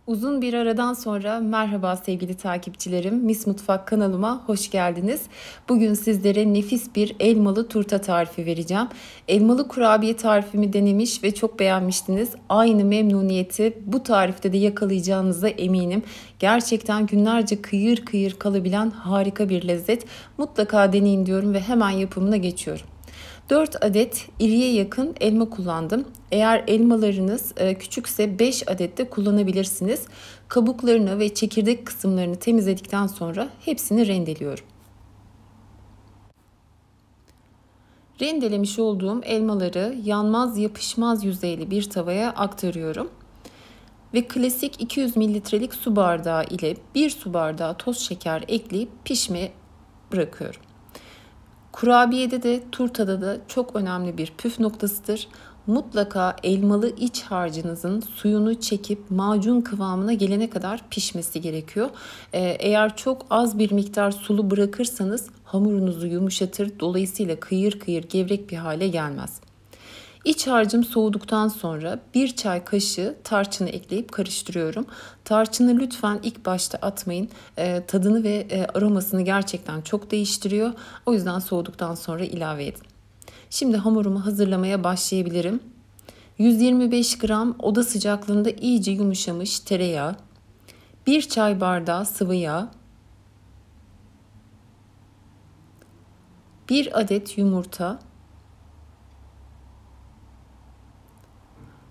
Uzun bir aradan sonra merhaba sevgili takipçilerim. Mis Mutfak kanalıma hoş geldiniz. Bugün sizlere nefis bir elmalı turta tarifi vereceğim. Elmalı kurabiye tarifimi denemiş ve çok beğenmiştiniz. Aynı memnuniyeti bu tarifte de yakalayacağınıza eminim. Gerçekten günlerce kıyır kıyır kalabilen harika bir lezzet. Mutlaka deneyin diyorum ve hemen yapımına geçiyorum. 4 adet iriye yakın elma kullandım. Eğer elmalarınız küçükse 5 adet de kullanabilirsiniz. Kabuklarını ve çekirdek kısımlarını temizledikten sonra hepsini rendeliyorum. Rendelemiş olduğum elmaları yanmaz yapışmaz yüzeyli bir tavaya aktarıyorum. Ve klasik 200 mililitrelik su bardağı ile 1 su bardağı toz şeker ekleyip pişmeye bırakıyorum. Kurabiyede de turtada da çok önemli bir püf noktasıdır. Mutlaka elmalı iç harcınızın suyunu çekip macun kıvamına gelene kadar pişmesi gerekiyor. Eğer çok az bir miktar sulu bırakırsanız hamurunuzu yumuşatır. Dolayısıyla kıyır kıyır gevrek bir hale gelmez. İç harcım soğuduktan sonra 1 çay kaşığı tarçını ekleyip karıştırıyorum. Tarçını lütfen ilk başta atmayın. Tadını ve aromasını gerçekten çok değiştiriyor. O yüzden soğuduktan sonra ilave edin. Şimdi hamurumu hazırlamaya başlayabilirim. 125 gram oda sıcaklığında iyice yumuşamış tereyağı, 1 çay bardağı sıvı yağ, 1 adet yumurta,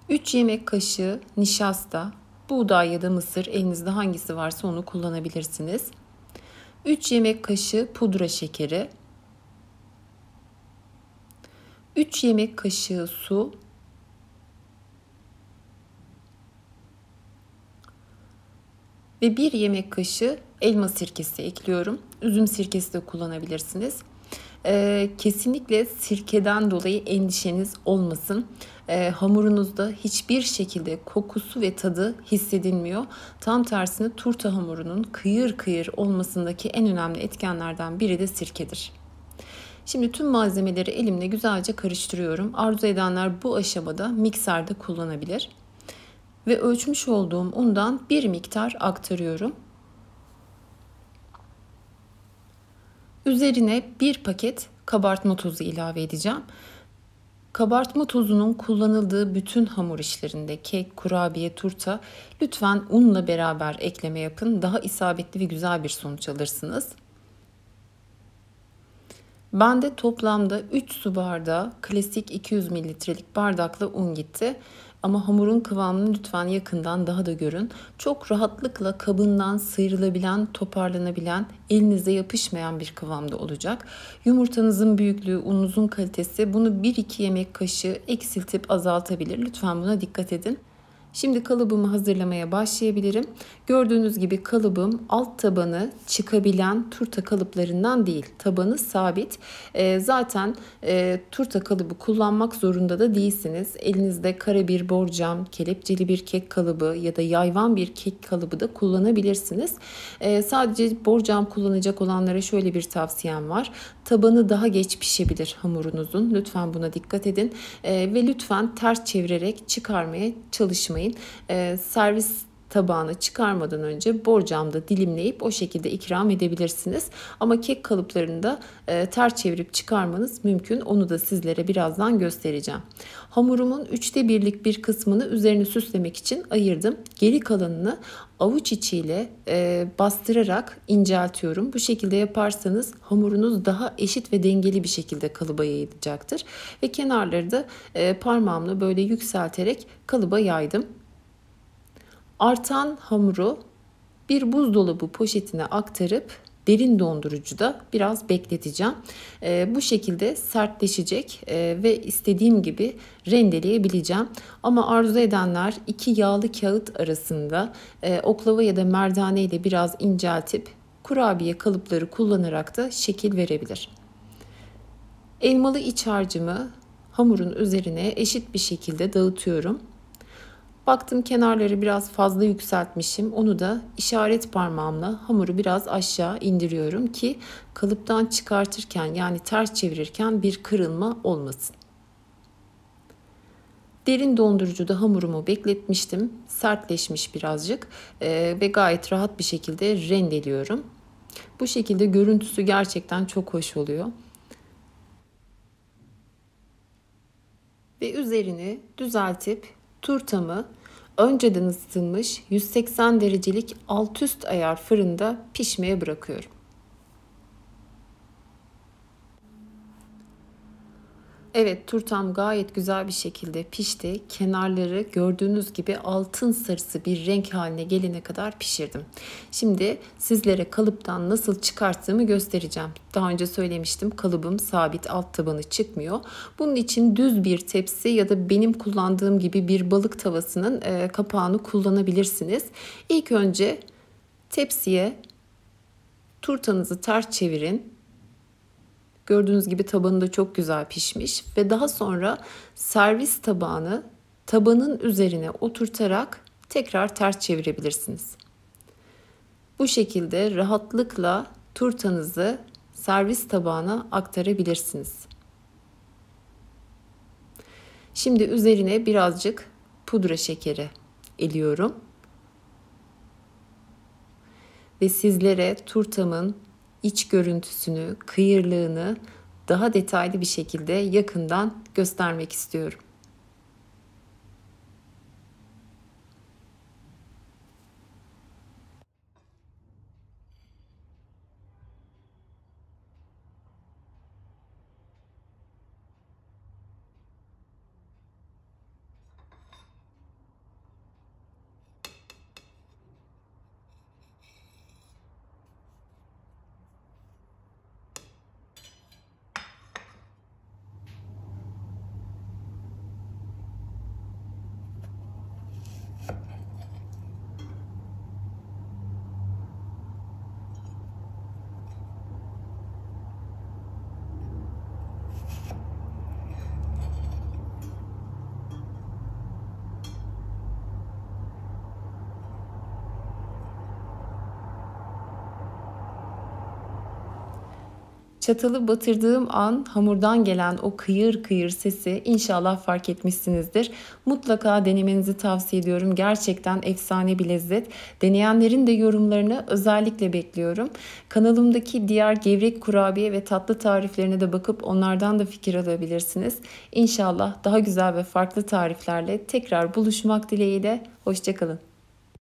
3 yemek kaşığı nişasta, buğday ya da mısır, elinizde hangisi varsa onu kullanabilirsiniz. 3 yemek kaşığı pudra şekeri, 3 yemek kaşığı su, ve 1 yemek kaşığı elma sirkesi ekliyorum. Üzüm sirkesi de kullanabilirsiniz. Kesinlikle sirkeden dolayı endişeniz olmasın. Hamurunuzda hiçbir şekilde kokusu ve tadı hissedilmiyor. Tam tersine turta hamurunun kıyır kıyır olmasındaki en önemli etkenlerden biri de sirkedir. Şimdi tüm malzemeleri elimle güzelce karıştırıyorum. Arzu edenler bu aşamada mikserde kullanabilir. Ve ölçmüş olduğum undan bir miktar aktarıyorum. Üzerine bir paket kabartma tozu ilave edeceğim. Kabartma tozunun kullanıldığı bütün hamur işlerinde kek, kurabiye, turta lütfen unla beraber ekleme yapın. Daha isabetli ve güzel bir sonuç alırsınız. Bende toplamda 3 su bardağı klasik 200 mililitrelik bardakla un gitti. Ama hamurun kıvamını lütfen yakından daha da görün. Çok rahatlıkla kabından sıyrılabilen, toparlanabilen, elinize yapışmayan bir kıvamda olacak. Yumurtanızın büyüklüğü, ununuzun kalitesi bunu 1-2 yemek kaşığı eksiltip azaltabilir. Lütfen buna dikkat edin. Şimdi kalıbımı hazırlamaya başlayabilirim. Gördüğünüz gibi kalıbım alt tabanı çıkabilen turta kalıplarından değil. Tabanı sabit. Zaten turta kalıbı kullanmak zorunda da değilsiniz. Elinizde kare bir borcam, kelepçeli bir kek kalıbı ya da yayvan bir kek kalıbı da kullanabilirsiniz. Sadece borcam kullanacak olanlara şöyle bir tavsiyem var. Tabanı daha geç pişebilir hamurunuzun. Lütfen buna dikkat edin. Ve lütfen ters çevirerek çıkarmaya çalışmayın. Servis tabağını çıkarmadan önce borcamda dilimleyip o şekilde ikram edebilirsiniz. Ama kek kalıplarında ters çevirip çıkarmanız mümkün. Onu da sizlere birazdan göstereceğim. Hamurumun 1/3'lik bir kısmını üzerini süslemek için ayırdım. Geri kalanını avuç içiyle bastırarak inceltiyorum. Bu şekilde yaparsanız hamurunuz daha eşit ve dengeli bir şekilde kalıba yayılacaktır. Ve kenarları da parmağımla böyle yükselterek kalıba yaydım. Artan hamuru bir buzdolabı poşetine aktarıp derin dondurucuda biraz bekleteceğim. Bu şekilde sertleşecek ve istediğim gibi rendeleyebileceğim. Ama arzu edenler 2 yağlı kağıt arasında oklava ya da merdane ile biraz inceltip kurabiye kalıpları kullanarak da şekil verebilir. Elmalı iç harcımı hamurun üzerine eşit bir şekilde dağıtıyorum. Baktım kenarları biraz fazla yükseltmişim. Onu da işaret parmağımla hamuru biraz aşağı indiriyorum ki kalıptan çıkartırken yani ters çevirirken bir kırılma olmasın. Derin dondurucuda hamurumu bekletmiştim. Sertleşmiş birazcık ve gayet rahat bir şekilde rendeliyorum. Bu şekilde görüntüsü gerçekten çok hoş oluyor. Ve üzerini düzeltip turtamı önceden ısıtılmış 180 derecelik alt üst ayar fırında pişmeye bırakıyorum. Evet, turtam gayet güzel bir şekilde pişti. Kenarları gördüğünüz gibi altın sarısı bir renk haline gelene kadar pişirdim. Şimdi sizlere kalıptan nasıl çıkarttığımı göstereceğim. Daha önce söylemiştim, kalıbım sabit, alt tabanı çıkmıyor. Bunun için düz bir tepsi ya da benim kullandığım gibi bir balık tavasının kapağını kullanabilirsiniz. İlk önce tepsiye turtanızı ters çevirin. Gördüğünüz gibi tabanı da çok güzel pişmiş ve daha sonra servis tabağını tabanın üzerine oturtarak tekrar ters çevirebilirsiniz. Bu şekilde rahatlıkla turtanızı servis tabağına aktarabilirsiniz. Şimdi üzerine birazcık pudra şekeri eliyorum ve sizlere turtamın iç görüntüsünü, kıyırlığını daha detaylı bir şekilde yakından göstermek istiyorum. Çatalı batırdığım an hamurdan gelen o kıyır kıyır sesi inşallah fark etmişsinizdir. Mutlaka denemenizi tavsiye ediyorum. Gerçekten efsane bir lezzet. Deneyenlerin de yorumlarını özellikle bekliyorum. Kanalımdaki diğer gevrek kurabiye ve tatlı tariflerine de bakıp onlardan da fikir alabilirsiniz. İnşallah daha güzel ve farklı tariflerle tekrar buluşmak dileğiyle. Hoşça kalın.